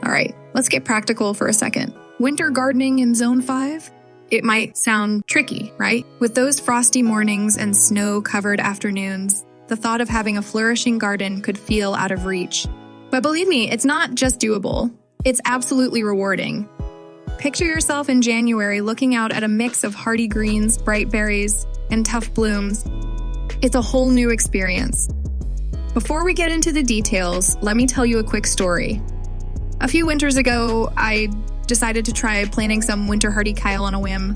All right, let's get practical for a second. Winter gardening in Zone 5? It might sound tricky, right? With those frosty mornings and snow-covered afternoons, the thought of having a flourishing garden could feel out of reach. But believe me, it's not just doable. It's absolutely rewarding. Picture yourself in January looking out at a mix of hardy greens, bright berries, and tough blooms. It's a whole new experience. Before we get into the details, let me tell you a quick story. A few winters ago, I decided to try planting some winter hardy Kale on a whim.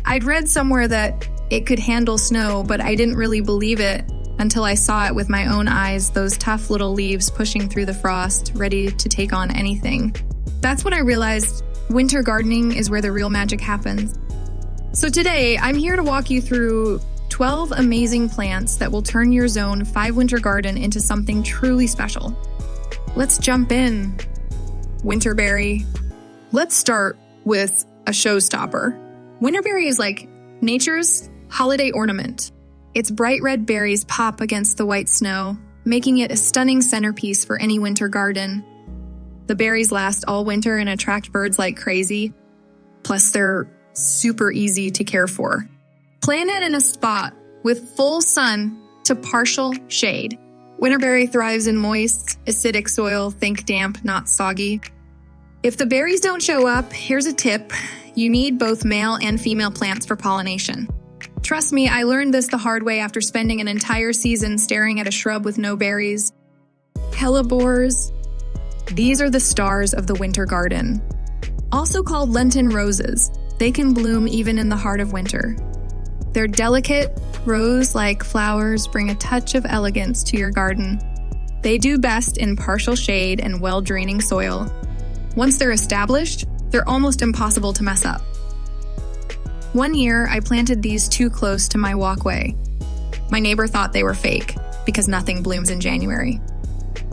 I'd read somewhere that it could handle snow, but I didn't really believe it until I saw it with my own eyes, those tough little leaves pushing through the frost, ready to take on anything. That's when I realized winter gardening is where the real magic happens. So today, I'm here to walk you through 12 amazing plants that will turn your Zone 5 winter garden into something truly special. Let's jump in. Winterberry. Let's start with a showstopper. Winterberry is like nature's holiday ornament. Its bright red berries pop against the white snow, making it a stunning centerpiece for any winter garden. The berries last all winter and attract birds like crazy. Plus, they're super easy to care for. Plant it in a spot with full sun to partial shade. Winterberry thrives in moist, acidic soil, think damp, not soggy. If the berries don't show up, here's a tip. You need both male and female plants for pollination. Trust me, I learned this the hard way after spending an entire season staring at a shrub with no berries. Hellebores. These are the stars of the winter garden. Also called Lenten roses, they can bloom even in the heart of winter. Their delicate, rose-like flowers bring a touch of elegance to your garden. They do best in partial shade and well-draining soil. Once they're established, they're almost impossible to mess up. One year, I planted these too close to my walkway. My neighbor thought they were fake because nothing blooms in January.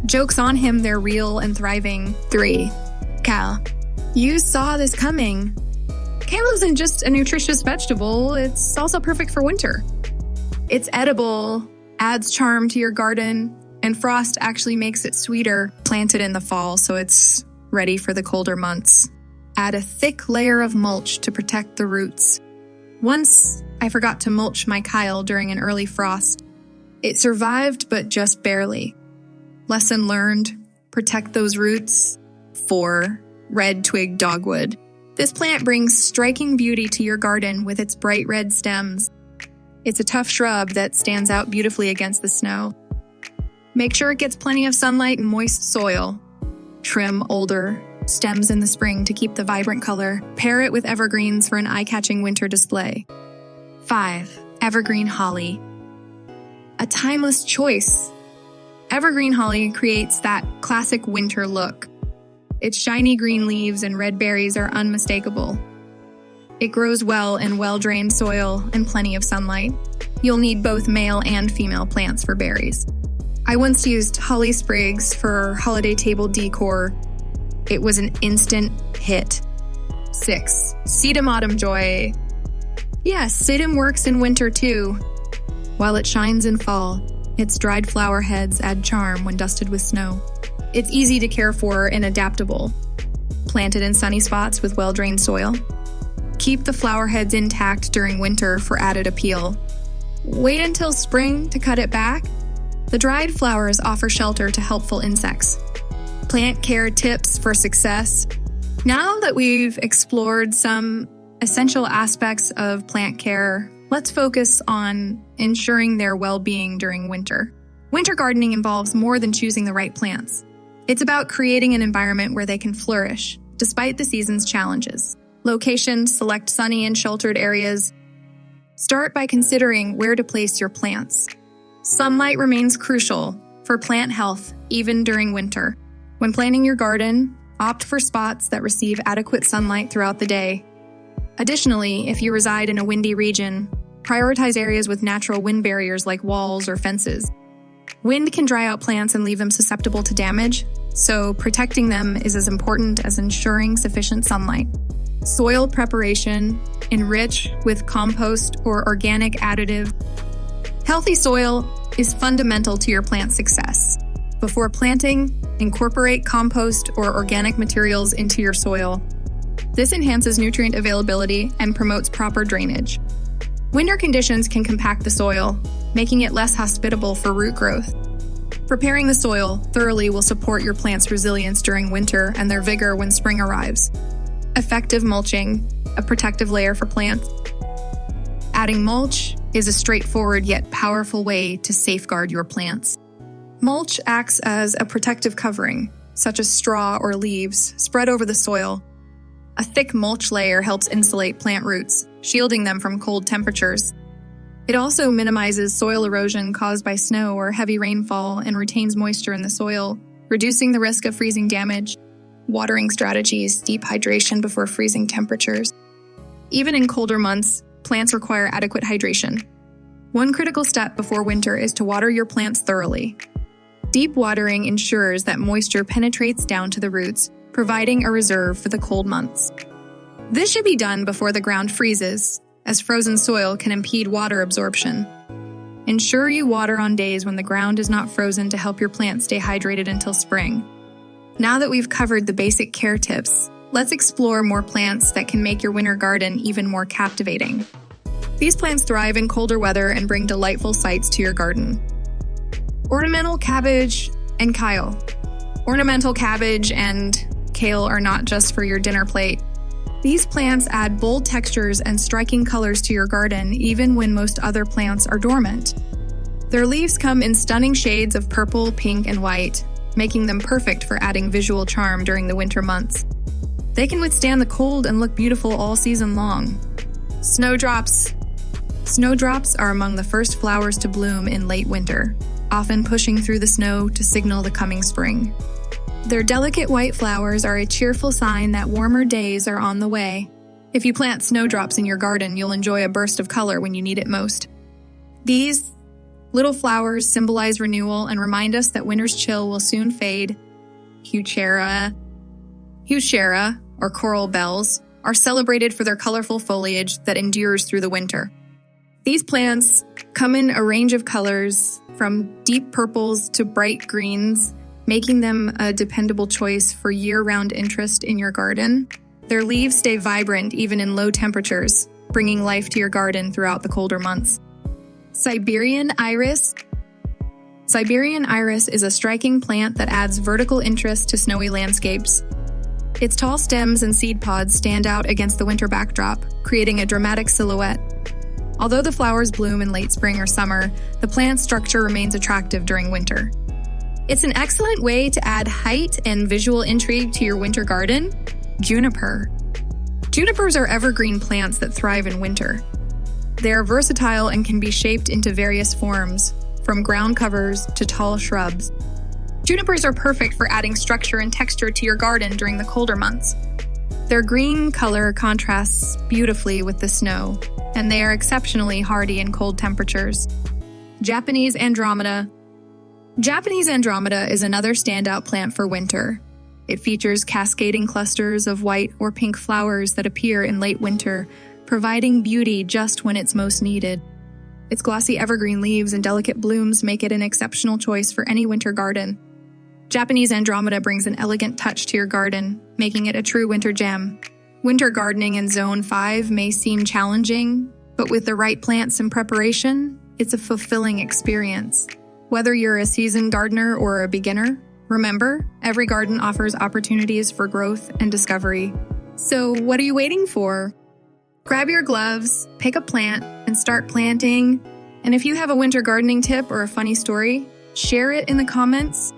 Joke's on him, they're real and thriving. 3. Kale. You saw this coming. Kale isn't just a nutritious vegetable, it's also perfect for winter. It's edible, adds charm to your garden, and frost actually makes it sweeter. Planted in the fall, so it's ready for the colder months. Add a thick layer of mulch to protect the roots. Once, I forgot to mulch my Kale during an early frost. It survived, but just barely. Lesson learned, protect those roots. 4. Red Twig Dogwood. This plant brings striking beauty to your garden with its bright red stems. It's a tough shrub that stands out beautifully against the snow. Make sure it gets plenty of sunlight and moist soil. Trim older stems in the spring to keep the vibrant color. Pair it with evergreens for an eye-catching winter display. 5. Evergreen Holly. A timeless choice. Evergreen Holly creates that classic winter look. Its shiny green leaves and red berries are unmistakable. It grows well in well-drained soil and plenty of sunlight. You'll need both male and female plants for berries. I once used holly sprigs for holiday table decor. It was an instant hit. 6. Sedum Autumn Joy. Yes, sedum works in winter too. While it shines in fall, its dried flower heads add charm when dusted with snow. It's easy to care for and adaptable. Planted in sunny spots with well-drained soil. Keep the flower heads intact during winter for added appeal. Wait until spring to cut it back. The dried flowers offer shelter to helpful insects. Plant care tips for success. Now that we've explored some essential aspects of plant care, let's focus on ensuring their well-being during winter. Winter gardening involves more than choosing the right plants. It's about creating an environment where they can flourish, despite the season's challenges. Location, select sunny and sheltered areas. Start by considering where to place your plants. Sunlight remains crucial for plant health, even during winter. When planting your garden, opt for spots that receive adequate sunlight throughout the day. Additionally, if you reside in a windy region, prioritize areas with natural wind barriers like walls or fences. Wind can dry out plants and leave them susceptible to damage, so protecting them is as important as ensuring sufficient sunlight. Soil preparation, enrich with compost or organic additive. Healthy soil is fundamental to your plant success. Before planting, incorporate compost or organic materials into your soil. This enhances nutrient availability and promotes proper drainage. Winter conditions can compact the soil, making it less hospitable for root growth. Preparing the soil thoroughly will support your plant's resilience during winter and their vigor when spring arrives. Effective mulching, a protective layer for plants. Adding mulch is a straightforward yet powerful way to safeguard your plants. Mulch acts as a protective covering, such as straw or leaves, spread over the soil. A thick mulch layer helps insulate plant roots, shielding them from cold temperatures. It also minimizes soil erosion caused by snow or heavy rainfall and retains moisture in the soil, reducing the risk of freezing damage. Watering strategies, deep hydration before freezing temperatures. Even in colder months, plants require adequate hydration. One critical step before winter is to water your plants thoroughly. Deep watering ensures that moisture penetrates down to the roots, providing a reserve for the cold months. This should be done before the ground freezes, as frozen soil can impede water absorption. Ensure you water on days when the ground is not frozen to help your plants stay hydrated until spring. Now that we've covered the basic care tips, let's explore more plants that can make your winter garden even more captivating. These plants thrive in colder weather and bring delightful sights to your garden. Ornamental cabbage and kale. Ornamental cabbage and kale are not just for your dinner plate. These plants add bold textures and striking colors to your garden even when most other plants are dormant. Their leaves come in stunning shades of purple, pink, and white, making them perfect for adding visual charm during the winter months. They can withstand the cold and look beautiful all season long. Snowdrops. Snowdrops are among the first flowers to bloom in late winter, often pushing through the snow to signal the coming spring. Their delicate white flowers are a cheerful sign that warmer days are on the way. If you plant snowdrops in your garden, you'll enjoy a burst of color when you need it most. These little flowers symbolize renewal and remind us that winter's chill will soon fade. Heuchera, or coral bells, are celebrated for their colorful foliage that endures through the winter. These plants come in a range of colors, from deep purples to bright greens, making them a dependable choice for year-round interest in your garden. Their leaves stay vibrant even in low temperatures, bringing life to your garden throughout the colder months. Siberian iris. Siberian iris is a striking plant that adds vertical interest to snowy landscapes. Its tall stems and seed pods stand out against the winter backdrop, creating a dramatic silhouette. Although the flowers bloom in late spring or summer, the plant's structure remains attractive during winter. It's an excellent way to add height and visual intrigue to your winter garden. Juniper. Junipers are evergreen plants that thrive in winter. They are versatile and can be shaped into various forms, from ground covers to tall shrubs. Junipers are perfect for adding structure and texture to your garden during the colder months. Their green color contrasts beautifully with the snow, and they are exceptionally hardy in cold temperatures. Japanese Andromeda. Japanese Andromeda is another standout plant for winter. It features cascading clusters of white or pink flowers that appear in late winter, providing beauty just when it's most needed. Its glossy evergreen leaves and delicate blooms make it an exceptional choice for any winter garden. Japanese Andromeda brings an elegant touch to your garden, making it a true winter gem. Winter gardening in Zone 5 may seem challenging, but with the right plants and preparation, it's a fulfilling experience. Whether you're a seasoned gardener or a beginner, remember, every garden offers opportunities for growth and discovery. So what are you waiting for? Grab your gloves, pick a plant, and start planting. And if you have a winter gardening tip or a funny story, share it in the comments.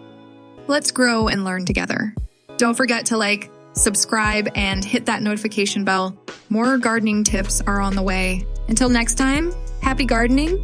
Let's grow and learn together. Don't forget to like, subscribe, and hit that notification bell. More gardening tips are on the way. Until next time, happy gardening